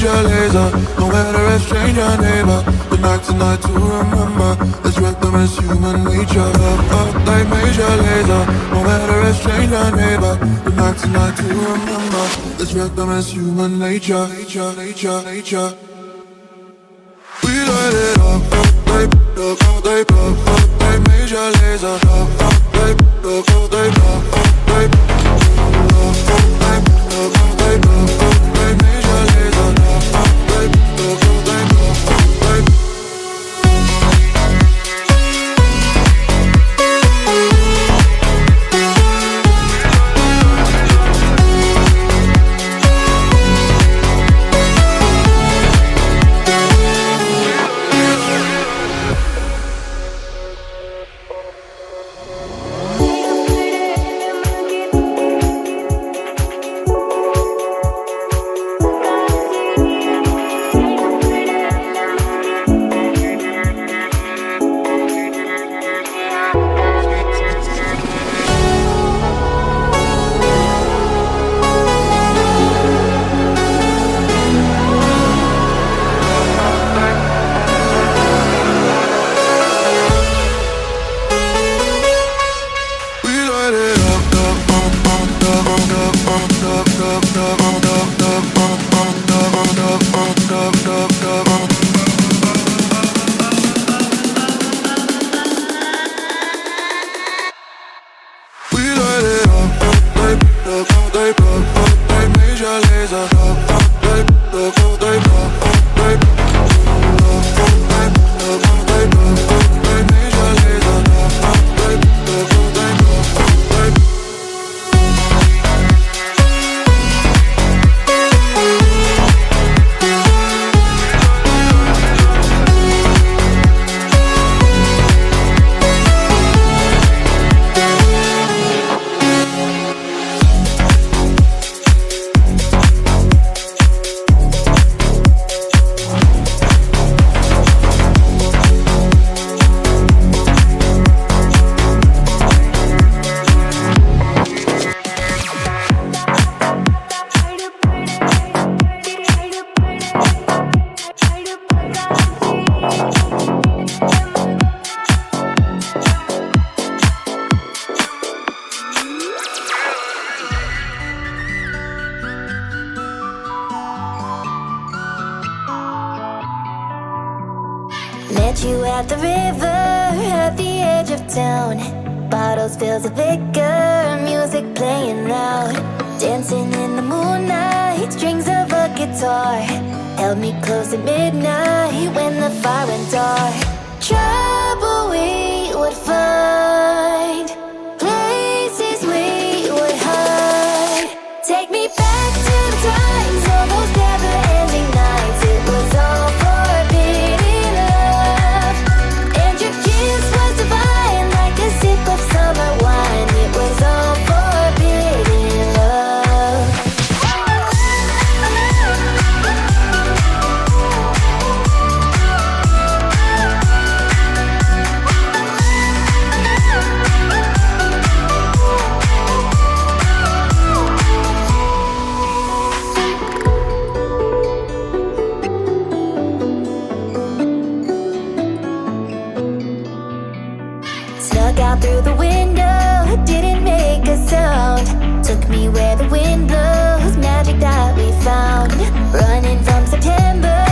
major laser. No matter if stranger neighbor. The night tonight to remember. Let's wreck them as human nature. Up like major laser. No matter if stranger neighbor. The night tonight to remember. Let's wreck them as human nature. Nature, nature, nature. We light it up like major laser. Met you at the river, at the edge of town. Bottles filled with liquor, music playing loud. Dancing in the moonlight, strings of a guitar held me close at midnight when the fire went dark. Trouble we would find, places we would hide. Take me back to the times of those never-ending nights. It was all forbidden love, and your kiss was divine like a sip of summer wine. It was all forbidden love. Snuck out through the window, didn't make a sound. Took me where the wind blows, magic that we found. Running from September,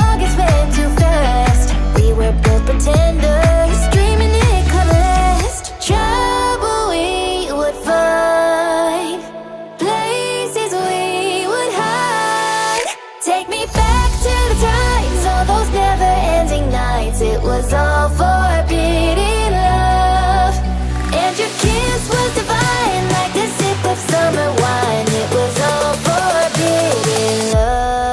August went too fast. We were both pretenders, dreaming it could last. Trouble we would find, places we would hide. Take me back to the times, all those never-ending nights. It was all forbidden love, and your kiss was divine like the sip of summer wine. It was all forbidden love.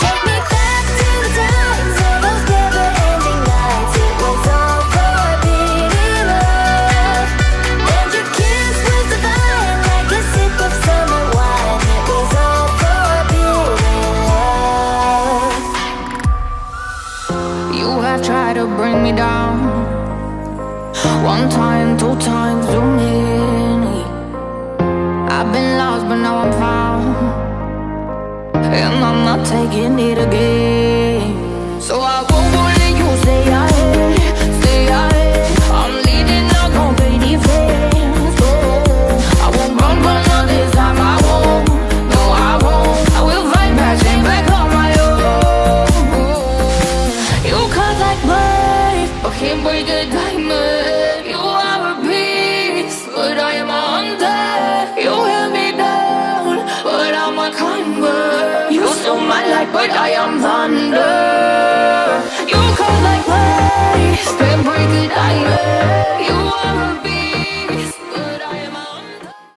Take me back to the times, all those never-ending nights. but I am thunder.